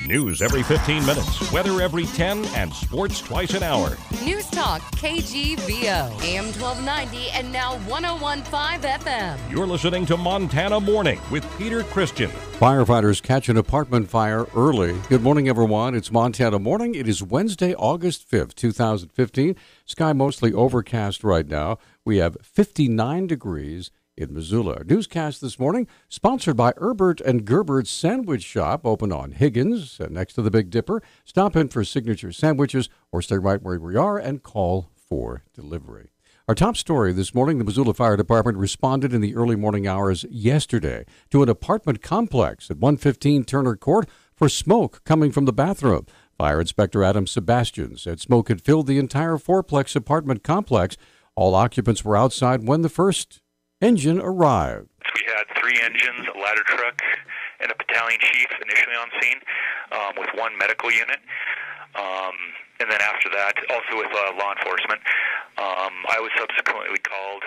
News every 15 minutes, weather every 10, and sports twice an hour. Newstalk KGVO, AM 1290 and now 101.5 FM. You're listening to Montana Morning with Peter Christian. Firefighters catch an apartment fire early. Good morning, everyone. It's Montana Morning. It is Wednesday, August 5th, 2015. Sky mostly overcast right now. We have 59 degrees in Missoula. Our newscast this morning sponsored by Herbert and Gerbert's Sandwich Shop, open on Higgins, next to the Big Dipper. Stop in for signature sandwiches or stay right where we are and call for delivery. Our top story this morning, the Missoula Fire Department responded in the early morning hours yesterday to an apartment complex at 115 Turner Court for smoke coming from the bathroom. Fire Inspector Adam Sebastian said smoke had filled the entire fourplex apartment complex. All occupants were outside when the first engine arrived. We had 3 engines, a ladder truck, and a battalion chief initially on scene with 1 medical unit. And then after that, also with law enforcement. I was subsequently called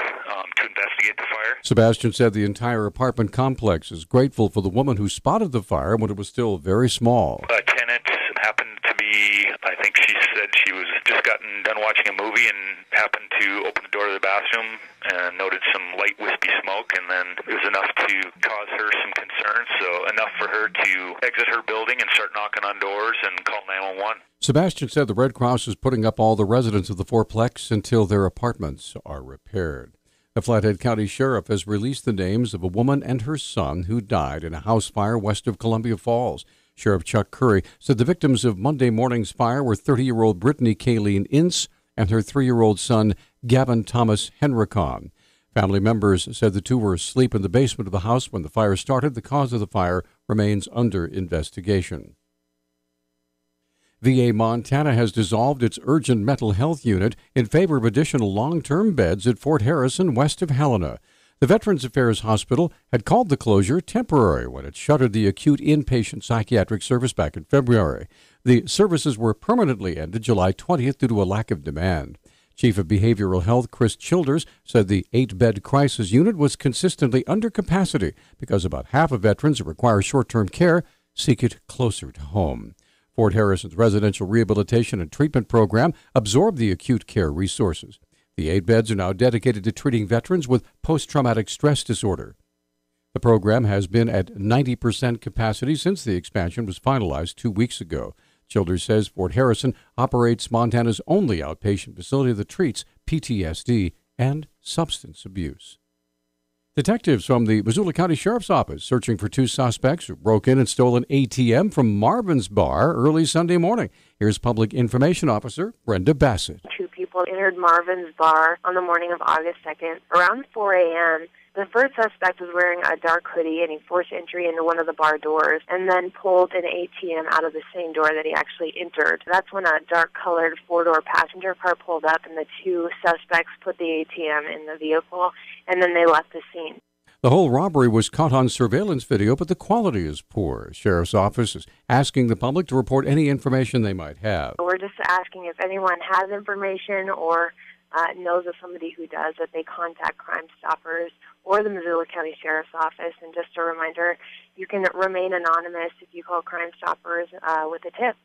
to investigate the fire. Sebastian said the entire apartment complex is grateful for the woman who spotted the fire when it was still very small. A tenant happened to be, I think she said she was just gotten done watching a movie and happened to open the door to the bathroom and noted some light wispy smoke, and then it was enough to cause her some concern, so enough for her to exit her building and start knocking on doors and call 911. Sebastian said the Red Cross is putting up all the residents of the fourplex until their apartments are repaired. The Flathead County Sheriff has released the names of a woman and her son who died in a house fire west of Columbia Falls. Sheriff Chuck Curry said the victims of Monday morning's fire were 30-year-old Brittany Kayleen Ince and her 3-year-old son, Gavin Thomas Henricon. Family members said the two were asleep in the basement of the house when the fire started. The cause of the fire remains under investigation. VA Montana has dissolved its urgent mental health unit in favor of additional long-term beds at Fort Harrison west of Helena. The Veterans Affairs Hospital had called the closure temporary when it shuttered the acute inpatient psychiatric service back in February. The services were permanently ended July 20th due to a lack of demand. Chief of Behavioral Health Chris Childers said the 8-bed crisis unit was consistently under capacity because about half of veterans who require short-term care seek it closer to home. Fort Harrison's residential rehabilitation and treatment program absorbed the acute care resources. The 8 beds are now dedicated to treating veterans with post-traumatic stress disorder. The program has been at 90% capacity since the expansion was finalized 2 weeks ago. Childers says Fort Harrison operates Montana's only outpatient facility that treats PTSD and substance abuse. Detectives from the Missoula County Sheriff's Office searching for 2 suspects who broke in and stole an ATM from Marvin's Bar early Sunday morning. Here's Public Information Officer Brenda Bassett. 2 people entered Marvin's Bar on the morning of August 2nd around 4 a.m. The first suspect was wearing a dark hoodie, and he forced entry into one of the bar doors and then pulled an ATM out of the same door that he actually entered. That's when a dark-colored 4-door passenger car pulled up, and the 2 suspects put the ATM in the vehicle, and then they left the scene. The whole robbery was caught on surveillance video, but the quality is poor. Sheriff's Office is asking the public to report any information they might have. We're just asking if anyone has information or knows of somebody who does, that they contact Crime Stoppers or the Missoula County Sheriff's Office. And just a reminder, you can remain anonymous if you call Crime Stoppers with a tip.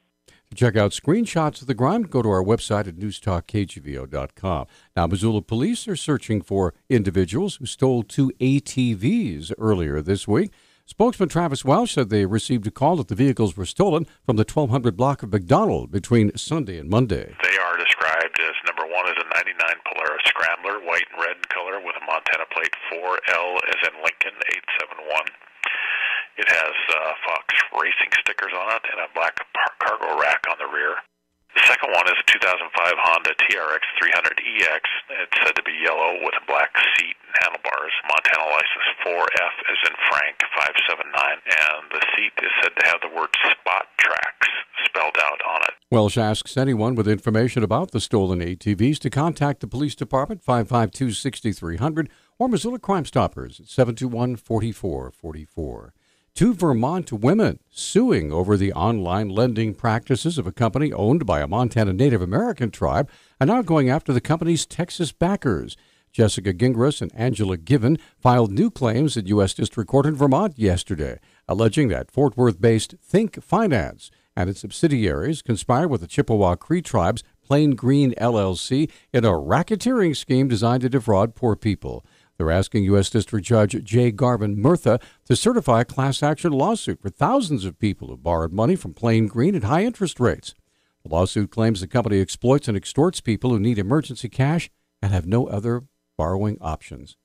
To check out screenshots of the crime, go to our website at newstalkkgvo.com. Now, Missoula police are searching for individuals who stole 2 ATVs earlier this week. Spokesman Travis Welsh said they received a call that the vehicles were stolen from the 1200 block of McDonald between Sunday and Monday. They are described as, number 1 is a 99 Polaris Scrambler, white and red in color with a Montana plate 4L as in Lincoln 871. It has Fox Racing stickers on it and a black cargo rack on the rear. The second one is a 2005 Honda TRX 300EX. It's said to be yellow with a black seat and handlebars. Montana license 4F as in Frank 579. And the seat is said to have the word Spot Tracks spelled out on it. Welsh asks anyone with information about the stolen ATVs to contact the police department 552-6300 or Missoula Crime Stoppers at 721-4444. 2 Vermont women suing over the online lending practices of a company owned by a Montana Native American tribe are now going after the company's Texas backers. Jessica Gingras and Angela Given filed new claims at U.S. District Court in Vermont yesterday, alleging that Fort Worth-based Think Finance and its subsidiaries conspired with the Chippewa Cree Tribe's Plain Green LLC in a racketeering scheme designed to defraud poor people. They're asking U.S. District Judge J. Garvin Murtha to certify a class action lawsuit for thousands of people who borrowed money from Plain Green at high interest rates. The lawsuit claims the company exploits and extorts people who need emergency cash and have no other borrowing options.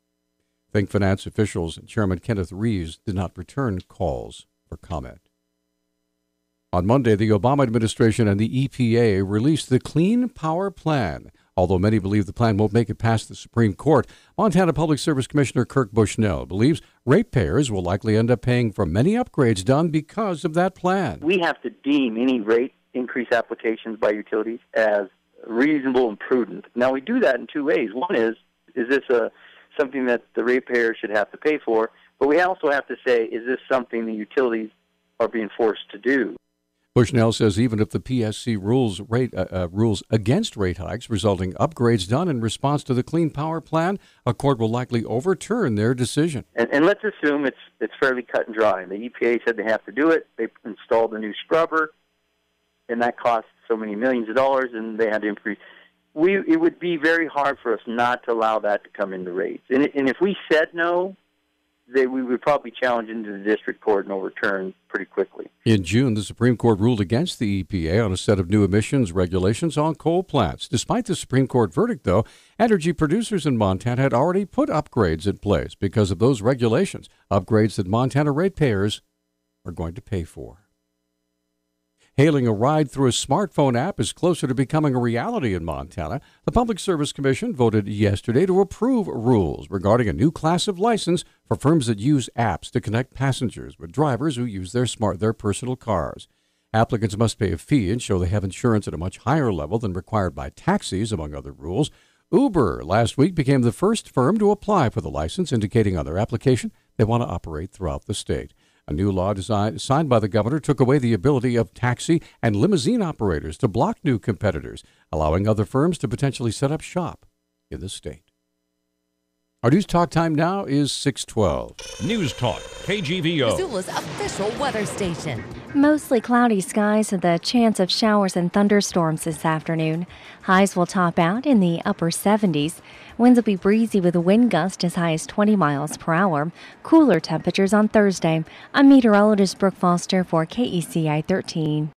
Think Finance officials and Chairman Kenneth Reeves did not return calls for comment. On Monday, the Obama administration and the EPA released the Clean Power Plan. Although many believe the plan won't make it past the Supreme Court, Montana Public Service Commissioner Kirk Bushnell believes ratepayers will likely end up paying for many upgrades done because of that plan. We have to deem any rate increase applications by utilities as reasonable and prudent. Now, we do that in two ways. One is this something that the ratepayer should have to pay for? But we also have to say, is this something the utilities are being forced to do? Bushnell says even if the PSC rules against rate hikes resulting upgrades done in response to the Clean Power Plan, a court will likely overturn their decision. And let's assume it's fairly cut and dry. The EPA said they have to do it. They installed a new scrubber, and that cost so many millions of dollars, and they had to increase. It would be very hard for us not to allow that to come into rates. And if we said no, we would probably challenge into the district court and overturn pretty quickly. In June, the Supreme Court ruled against the EPA on a set of new emissions regulations on coal plants. Despite the Supreme Court verdict, though, energy producers in Montana had already put upgrades in place because of those regulations, upgrades that Montana ratepayers are going to pay for. Hailing a ride through a smartphone app is closer to becoming a reality in Montana. The Public Service Commission voted yesterday to approve rules regarding a new class of license for firms that use apps to connect passengers with drivers who use their personal cars. Applicants must pay a fee and show they have insurance at a much higher level than required by taxis, among other rules. Uber last week became the first firm to apply for the license, indicating on their application they want to operate throughout the state. A new law signed by the governor took away the ability of taxi and limousine operators to block new competitors, allowing other firms to potentially set up shop in the state. Our news talk time now is 6:12. Newstalk, KGVO. Missoula's official weather station. Mostly cloudy skies with a chance of showers and thunderstorms this afternoon. Highs will top out in the upper 70s. Winds will be breezy with a wind gust as high as 20 miles per hour. Cooler temperatures on Thursday. I'm meteorologist Brooke Foster for KECI 13.